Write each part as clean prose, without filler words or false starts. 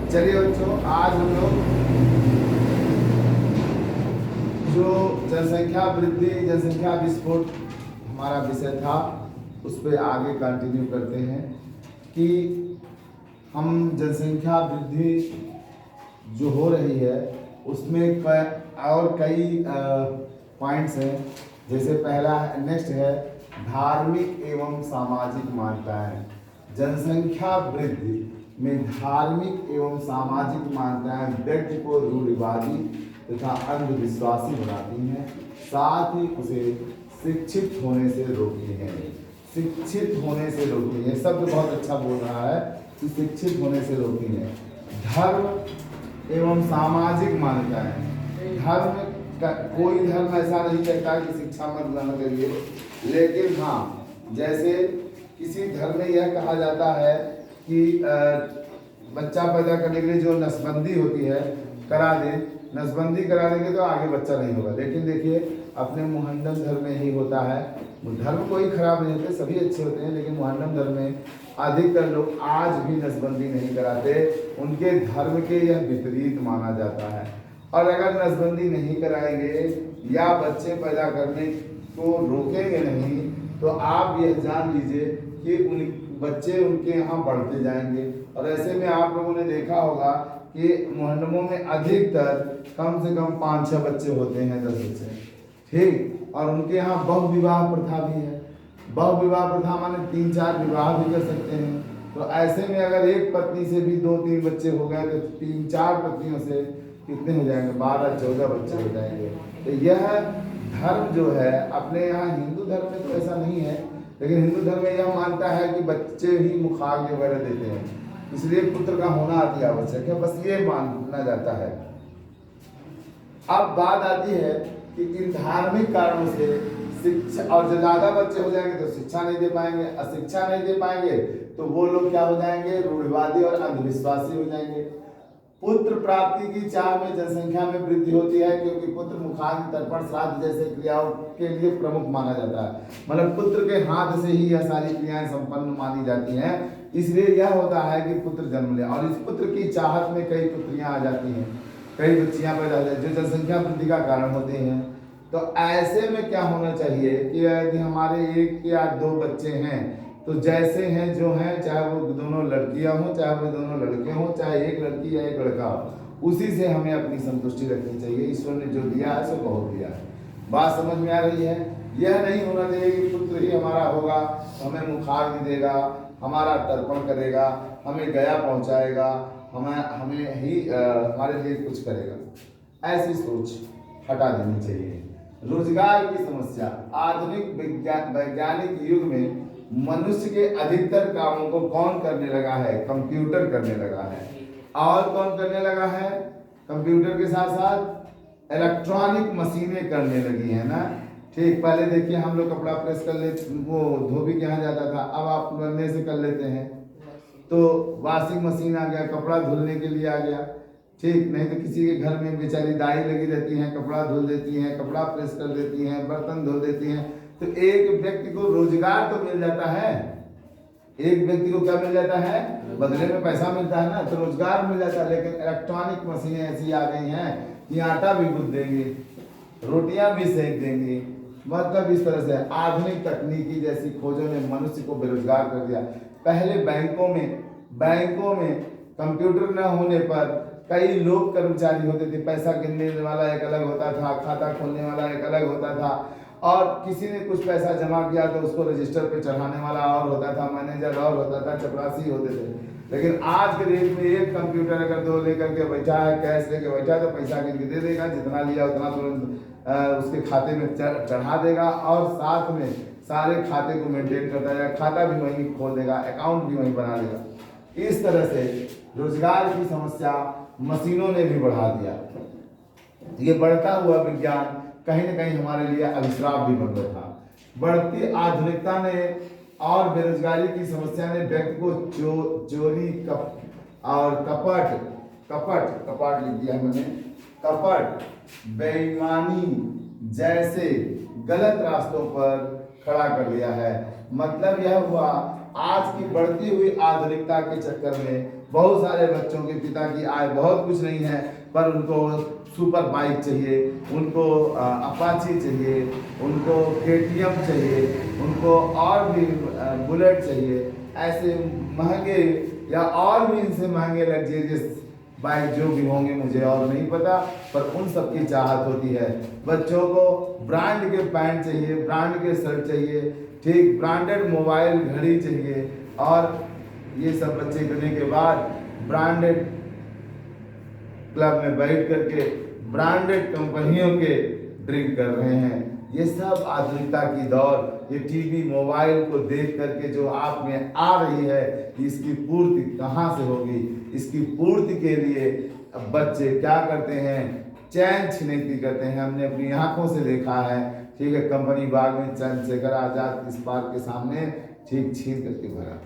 चलिए बच्चों, आज हम लोग जो जनसंख्या वृद्धि, जनसंख्या विस्फोट हमारा विषय था, उस पर आगे कंटिन्यू करते हैं कि हम जनसंख्या वृद्धि जो हो रही है उसमें और कई पॉइंट्स हैं। जैसे पहला नेक्स्ट है धार्मिक एवं सामाजिक मान्यताएं। जनसंख्या वृद्धि में धार्मिक एवं सामाजिक मान्यताएं व्यक्ति को रूढ़िवादी तथा अंधविश्वासी बनाती हैं, साथ ही उसे शिक्षित होने से रोकती हैं। शिक्षित होने से रोकती है, शब्द बहुत अच्छा बोल रहा है कि शिक्षित होने से रोकती है। धर्म एवं सामाजिक मान्यताएं। धर्म का कोई धर्म ऐसा नहीं कहता कि शिक्षा मत ग्रहण करिए, लेकिन हाँ, जैसे किसी धर्म में यह कहा जाता है कि बच्चा पैदा करने के लिए जो नसबंदी होती है करा दे, नसबंदी करा देंगे तो आगे बच्चा नहीं होगा। लेकिन देखिए अपने मुहंडम धर्म में ही होता है। धर्म कोई खराब नहीं होते, सभी अच्छे होते हैं, लेकिन मुहंडम धर्म में अधिकतर लोग आज भी नसबंदी नहीं कराते। उनके धर्म के यह विपरीत माना जाता है। और अगर नसबंदी नहीं कराएंगे या बच्चे पैदा करने को रोकेंगे नहीं, तो आप यह जान लीजिए कि उन बच्चे उनके यहाँ बढ़ते जाएंगे। और ऐसे में आप लोगों ने देखा होगा कि मुहल्लों में अधिकतर कम से कम 5-6 बच्चे होते हैं, 10 बच्चे, ठीक। और उनके यहाँ बहु विवाह प्रथा भी है। बहु विवाह प्रथा माने 3-4 विवाह भी कर सकते हैं। तो ऐसे में अगर एक पत्नी से भी 2-3 बच्चे हो गए तो 3-4 पत्नियों से कितने हो जाएंगे? 12-14 बच्चे हो जाएंगे। तो यह धर्म जो है, अपने यहाँ हिंदू धर्म में तो ऐसा नहीं है, लेकिन हिंदू धर्म में यह मानता है कि बच्चे ही मुखाग्नि वगैरह देते हैं, इसलिए पुत्र का होना अति आवश्यक है, बस ये माना जाता है। अब बात आती है कि इन धार्मिक कारणों से शिक्षा, और जो ज्यादा बच्चे हो जाएंगे तो शिक्षा नहीं दे पाएंगे, अशिक्षा नहीं दे पाएंगे तो वो लोग क्या हो जाएंगे? रूढ़िवादी और अंधविश्वासी हो जाएंगे। पुत्र प्राप्ति की चाह में जनसंख्या में वृद्धि होती है, क्योंकि पुत्र मुखाग्नि, तर्पण, श्राद्ध जैसे क्रियाओं के लिए प्रमुख माना जाता है। मतलब पुत्र के हाथ से ही यह सारी क्रियाएं संपन्न मानी जाती हैं, इसलिए यह होता है कि पुत्र जन्म ले। और इस पुत्र की चाहत में कई पुत्रियां आ जाती हैं, कई बच्चियां पैदा हो जाती हैं, जो जनसंख्या वृद्धि का कारण होते हैं। तो ऐसे में क्या होना चाहिए कि यदि हमारे 1 या 2 बच्चे हैं तो जैसे हैं जो हैं, चाहे वो दोनों लड़कियां हों, चाहे वो दोनों लड़के हों, चाहे एक लड़की या एक लड़का हो, उसी से हमें अपनी संतुष्टि रखनी चाहिए। ईश्वर ने जो दिया है सो बहुत दिया है। बात समझ में आ रही है? यह नहीं होना चाहिए कि पुत्र ही हमारा होगा, हमें मुखाग्नि देगा, हमारा तर्पण करेगा, हमें गया पहुंचाएगा, हमें ही हमारे लिए कुछ करेगा। ऐसी सोच हटा देनी चाहिए। रोजगार की समस्या। आधुनिक वैज्ञानिक युग में मनुष्य के अधिकतर कामों को कौन करने लगा है? कंप्यूटर करने लगा है। और कौन करने लगा है? कंप्यूटर के साथ साथ इलेक्ट्रॉनिक मशीनें करने लगी है ना, ठीक। पहले देखिए हम लोग कपड़ा प्रेस कर ले, वो धोबी के यहाँ जाता था, अब आप बनने से कर लेते हैं। तो वॉशिंग मशीन आ गया, कपड़ा धुलने के लिए आ गया, ठीक। नहीं तो किसी के घर में बेचारी दाई लगी रहती हैं, कपड़ा धुल देती हैं, कपड़ा प्रेस कर देती हैं, बर्तन धो देती हैं। तो एक व्यक्ति को रोजगार तो मिल जाता है, एक व्यक्ति को क्या मिल जाता है? बदले में पैसा मिलता है ना, तो रोजगार मिल जाता है। लेकिन इलेक्ट्रॉनिक मशीनें ऐसी आ गई हैं कि आटा भी गूंथ देंगी, रोटियां भी सेक देंगी। मतलब इस तरह से आधुनिक तकनीकी जैसी खोजों ने मनुष्य को बेरोजगार कर दिया। पहले बैंकों में कंप्यूटर न होने पर कई लोग कर्मचारी होते थे। पैसा गिनने वाला एक अलग होता था, खाता खोलने वाला एक अलग होता था, और किसी ने कुछ पैसा जमा किया तो उसको रजिस्टर पे चढ़ाने वाला और होता था, मैनेजर और होता था, चपरासी होते थे। लेकिन आज के डेट में एक कंप्यूटर अगर 2 लेकर के बैठा है, कैश लेके बैठा है, तो पैसा गिन के दे देगा, जितना लिया उतना तुरंत उसके खाते में चढ़ा देगा, और साथ में सारे खाते को मेंटेन करता है, खाता भी वहीं खोल देगा, अकाउंट भी वहीं बना देगा। इस तरह से रोजगार की समस्या मशीनों ने भी बढ़ा दिया। ये बढ़ता हुआ विज्ञान कहीं न कहीं हमारे लिए अभिश्राप भी बन रहा था। बढ़ती आधुनिकता ने और बेरोजगारी की समस्या ने व्यक्ति को चोरी और कपट लिख दिया मैंने, कपट, बेईमानी जैसे गलत रास्तों पर खड़ा कर दिया है। मतलब यह हुआ, आज की बढ़ती हुई आधुनिकता के चक्कर में बहुत सारे बच्चों के पिता की आय बहुत कुछ नहीं है, पर उनको सुपर बाइक चाहिए, उनको अपाची चाहिए, उनको केटीएम चाहिए, उनको और भी बुलेट चाहिए। ऐसे महंगे या और भी इनसे महंगे लग्जरियस बाइक जो भी होंगे मुझे और नहीं पता, पर उन सब की चाहत होती है। बच्चों को ब्रांड के पैंट चाहिए, ब्रांड के शर्ट चाहिए, ठीक, ब्रांडेड मोबाइल घड़ी चाहिए, और ये सब बच्चे करने के बाद ब्रांडेड क्लब में बैठ करके ब्रांडेड कंपनियों के ड्रिंक कर रहे हैं। ये सब आधुनिकता की दौर, ये टीवी मोबाइल को देख करके जो आप में आ रही है, इसकी पूर्ति कहाँ से होगी? इसकी पूर्ति के लिए अब बच्चे क्या करते हैं? चैन छिनैती करते हैं। हमने अपनी आंखों से देखा है, ठीक है, कंपनी बाग में चंद्रशेखर आजाद इस पार्क के सामने ठीक छीन करके भरा।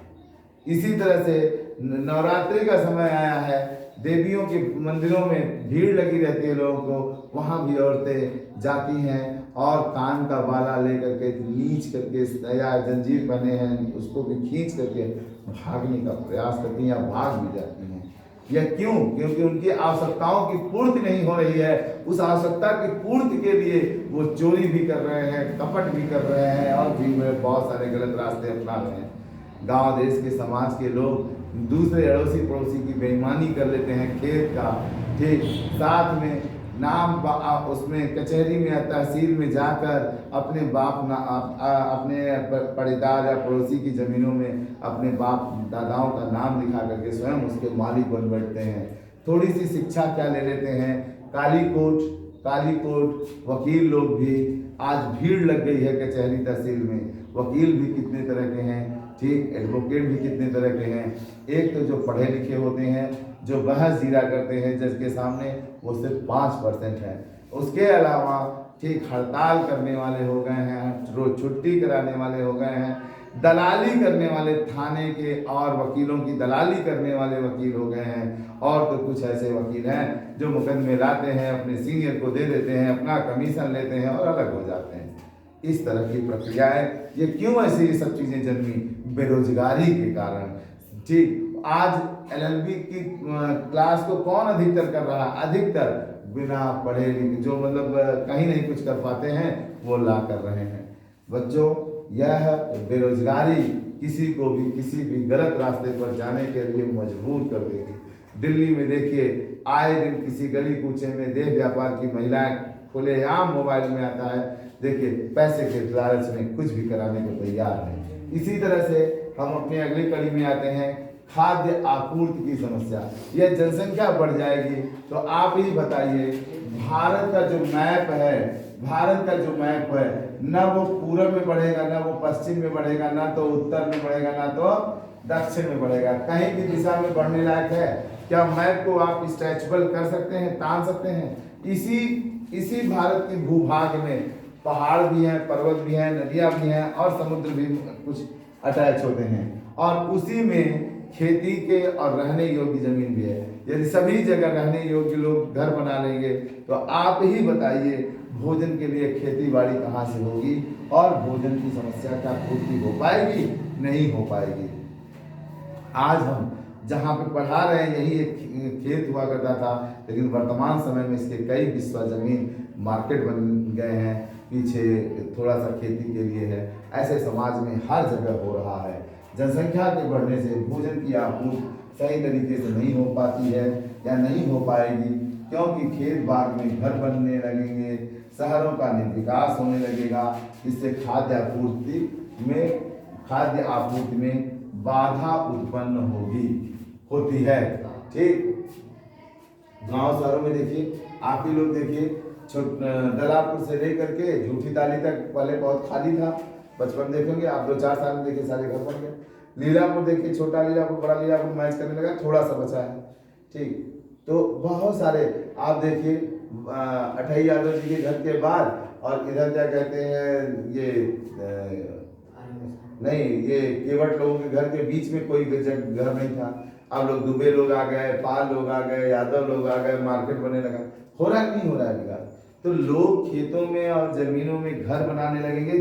इसी तरह से नवरात्रि का समय आया है, देवियों के मंदिरों में भीड़ लगी रहती है लोगों को, वहाँ भी औरतें जाती हैं और कान का बाला लेकर के नीच करके या जंजीर बने हैं उसको भी खींच करके भागने का प्रयास करती हैं या भाग भी जाती हैं। यह क्यों? क्योंकि उनकी आवश्यकताओं की पूर्ति नहीं हो रही है। उस आवश्यकता की पूर्ति के लिए वो चोरी भी कर रहे हैं, कपट भी कर रहे हैं और भी बहुत सारे गलत रास्ते अपना रहे हैं। गांव देश के समाज के लोग दूसरे अड़ोसी पड़ोसी की बेईमानी कर लेते हैं खेत का, ठीक, साथ में नाम उसमें कचहरी में या तहसील में जाकर अपने बाप अपने पड़ेदार या पड़ोसी की ज़मीनों में अपने बाप दादाओं का नाम लिखा करके स्वयं उसके मालिक बन बैठते हैं। थोड़ी सी शिक्षा क्या ले लेते हैं, काली कोट वकील लोग भी आज भीड़ लग गई है कचहरी तहसील में। वकील भी कितने तरह के हैं, ठीक, एडवोकेट भी कितने तरह के हैं। एक तो जो पढ़े लिखे होते हैं, जो बहस जीरा करते हैं जज के सामने, वो सिर्फ 5% है। उसके अलावा ठीक हड़ताल करने वाले हो गए हैं, रोज छुट्टी कराने वाले हो गए हैं, दलाली करने वाले थाने के और वकीलों की दलाली करने वाले वकील हो गए हैं। और तो कुछ ऐसे वकील हैं जो मुकदमे लाते हैं, अपने सीनियर को दे देते हैं, अपना कमीशन लेते हैं और अलग हो जाते हैं। इस तरह की प्रक्रियाएं, ये क्यों ऐसी ये सब चीज़ें जन्मी? बेरोजगारी के कारण। ठीक, आज LLB की क्लास को कौन अधिकतर कर रहा है? अधिकतर बिना पढ़े लिखे, जो मतलब कहीं नहीं कुछ कर पाते हैं, वो ला कर रहे हैं। बच्चों, यह बेरोजगारी किसी को भी किसी भी गलत रास्ते पर जाने के लिए मजबूर कर देगी। दिल्ली में देखिए, आए दिन किसी गली कूचे में देह व्यापार की महिलाएं खुलेआम मोबाइल में आता है, देखिए पैसे के लालच में कुछ भी कराने को तैयार है। इसी तरह से हम अपनी अगली कड़ी में आते हैं, खाद्य आपूर्ति की समस्या। यह जनसंख्या बढ़ जाएगी तो आप ही बताइए, भारत का जो मैप है, न वो पूरब में बढ़ेगा, ना वो पश्चिम में बढ़ेगा, ना तो उत्तर में बढ़ेगा, ना तो दक्षिण में बढ़ेगा। कहीं भी दिशा में बढ़ने लायक है क्या? मैप को आप स्ट्रेचबल कर सकते हैं, तान सकते हैं? इसी भारत के भूभाग में पहाड़ भी हैं, पर्वत भी हैं, नदियां भी हैं और समुद्र भी कुछ अटैच होते हैं, और उसी में खेती के और रहने योग्य जमीन भी है। यदि सभी जगह रहने योग्य लोग घर बना लेंगे तो आप ही बताइए, भोजन के लिए खेती बाड़ी कहाँ से होगी और भोजन की समस्या क्या पूर्ति हो पाएगी? नहीं हो पाएगी। आज हम जहाँ पे पढ़ा रहे हैं यही एक खेत हुआ करता था, लेकिन वर्तमान समय में इसके कई बिस्वा जमीन मार्केट बन गए हैं, पीछे थोड़ा सा खेती के लिए है। ऐसे समाज में हर जगह हो रहा है। जनसंख्या के बढ़ने से भोजन की आपूर्ति सही तरीके से नहीं हो पाती है या नहीं हो पाएगी, क्योंकि खेत बाग में घर बनने लगेंगे, शहरों का निर्विकास होने लगेगा। इससे खाद्य आपूर्ति में बाधा उत्पन्न होती है। ठीक, गांव शहरों में देखिए, आप ही लोग देखिए, दलालपुर से लेकर के झूठी ताली तक पहले बहुत खाली था। बचपन देखेंगे आप, 2-4 साल में देखिए सारे घर बन गए। लीलापुर देखिए, छोटा लीलापुर बड़ा लीलापुर मैच करने लगा, थोड़ा सा बचा है। ठीक, तो बहुत सारे आप देखिए, अठई यादव जी के घर के बाद और इधर क्या कहते हैं, ये केवट लोगों के घर के बीच में कोई घर नहीं था। अब लोग दुबे लोग आ गए, पाल लोग आ गए, यादव लोग आ गए, मार्केट बनने लगा। हो रहा है नहीं हो रहा है विकास? तो लोग खेतों में और जमीनों में घर बनाने लगेंगे,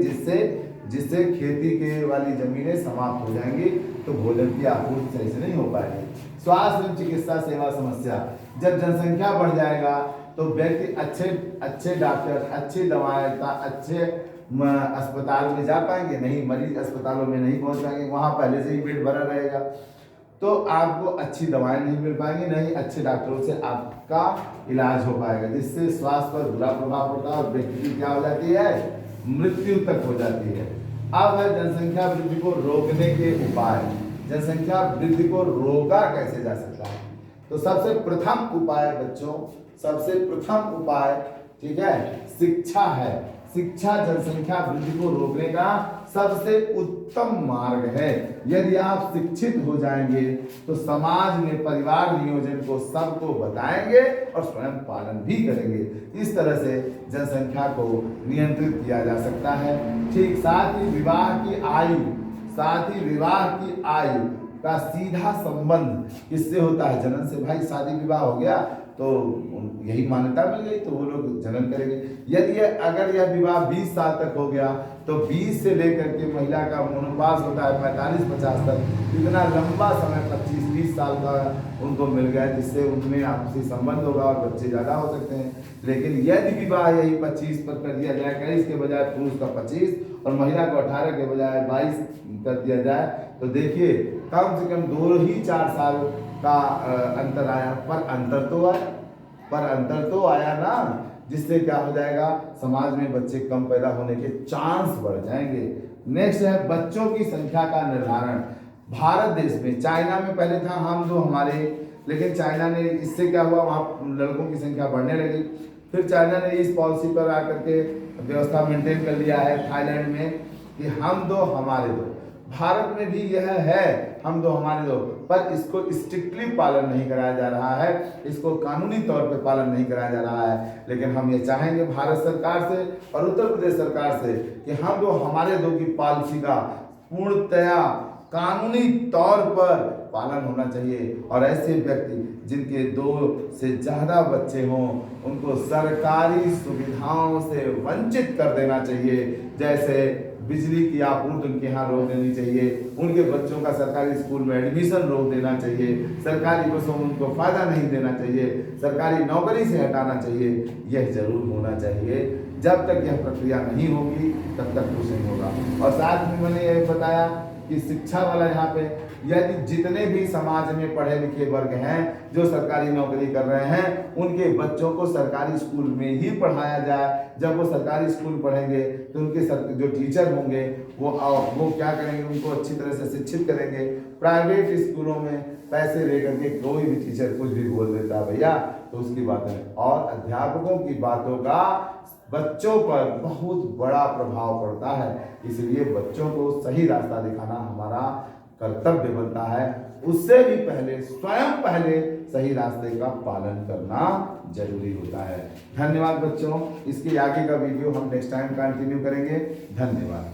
जिससे खेती के वाली जमीनें समाप्त हो जाएंगी, तो भोजन की आपूर्ति सही से नहीं हो पाएगी। स्वास्थ्य एवं चिकित्सा सेवा समस्या, जब जनसंख्या बढ़ जाएगा तो व्यक्ति अच्छे डॉक्टर, अच्छी दवाएं, अच्छे अस्पताल में जा पाएंगे नहीं, मरीज अस्पतालों में नहीं पहुंच पाएंगे, वहां पहले से ही बेड भरा रहेगा, तो आपको अच्छी दवाएं नहीं मिल पाएंगी, नहीं अच्छे डॉक्टरों से आपका इलाज हो पाएगा, जिससे स्वास्थ्य पर बुरा प्रभाव पड़ता है और व्यक्ति की क्या हो जाती है, मृत्यु तक हो जाती है। अब है जनसंख्या वृद्धि को रोकने के उपाय। जनसंख्या वृद्धि को रोका कैसे जा सकता है? तो सबसे प्रथम उपाय बच्चों, सबसे प्रथम उपाय, ठीक है, शिक्षा है। शिक्षा जनसंख्या वृद्धि को रोकने का सबसे उत्तम मार्ग है। यदि आप शिक्षित हो जाएंगे तो समाज में परिवार नियोजन को सबको बताएंगे और स्वयं पालन भी करेंगे। इस तरह से जनसंख्या को नियंत्रित किया जा सकता है। ठीक साथ ही विवाह की आयु का सीधा संबंध किससे होता है? जनन से। भाई शादी विवाह हो गया तो यही मान्यता मिल गई तो वो लोग जनन करेंगे। यदि अगर यह विवाह 20 साल तक हो गया तो 20 से लेकर के महिला का मनोपास होता है 45-50 तक, इतना लंबा समय 25-20 साल का उनको मिल गया, जिससे उनमें आपसी संबंध होगा और बच्चे ज़्यादा हो सकते हैं। लेकिन यदि विवाह यही 25 पर कर दिया जाए, 21 के बजाय पुरुष का 25 और महिला को 18 के बजाय 22 कर दिया जाए, तो देखिए कम से कम 2-4 साल का अंतर आया, पर अंतर तो आया ना, जिससे क्या हो जाएगा, समाज में बच्चे कम पैदा होने के चांस बढ़ जाएंगे। नेक्स्ट है बच्चों की संख्या का निर्धारण। भारत देश में, चाइना में पहले था हम दो हमारे, लेकिन चाइना ने, इससे क्या हुआ, वहाँ लड़कों की संख्या बढ़ने लगी। फिर चाइना ने इस पॉलिसी पर आकर के व्यवस्था मेंटेन कर लिया है थाईलैंड में कि हम दो हमारे दो। भारत में भी यह है हम दो हमारे दो, पर इसको स्ट्रिक्टली पालन नहीं कराया जा रहा है, इसको कानूनी तौर पे पालन नहीं कराया जा रहा है। लेकिन हम ये चाहेंगे भारत सरकार से और उत्तर प्रदेश सरकार से कि हम दो हमारे दो की पॉलिसी का पूर्णतया कानूनी तौर पर पालन होना चाहिए, और ऐसे व्यक्ति जिनके 2 से ज़्यादा बच्चे हों उनको सरकारी सुविधाओं से वंचित कर देना चाहिए। जैसे बिजली की आपूर्ति उनके यहाँ रोक देनी चाहिए, उनके बच्चों का सरकारी स्कूल में एडमिशन रोक देना चाहिए, सरकारी बसों में उनको फायदा नहीं देना चाहिए, सरकारी नौकरी से हटाना चाहिए। यह जरूर होना चाहिए। जब तक यह प्रक्रिया नहीं होगी तब तक कुछ नहीं होगा। और साथ में मैंने यह बताया कि शिक्षा वाला यहाँ पे, यदि जितने भी समाज में पढ़े लिखे वर्ग हैं जो सरकारी नौकरी कर रहे हैं, उनके बच्चों को सरकारी स्कूल में ही पढ़ाया जाए। जब वो सरकारी स्कूल पढ़ेंगे तो उनके जो टीचर होंगे वो क्या करेंगे, उनको अच्छी तरह से शिक्षित करेंगे। प्राइवेट स्कूलों में पैसे लेकर के कोई भी टीचर कुछ भी बोल देता है भैया, तो उसकी बात है। और अध्यापकों की बातों का बच्चों पर बहुत बड़ा प्रभाव पड़ता है, इसलिए बच्चों को सही रास्ता दिखाना हमारा कर्तव्य बनता है। उससे भी पहले स्वयं सही रास्ते का पालन करना जरूरी होता है। धन्यवाद बच्चों। इसके आगे का वीडियो हम नेक्स्ट टाइम कंटिन्यू करेंगे। धन्यवाद।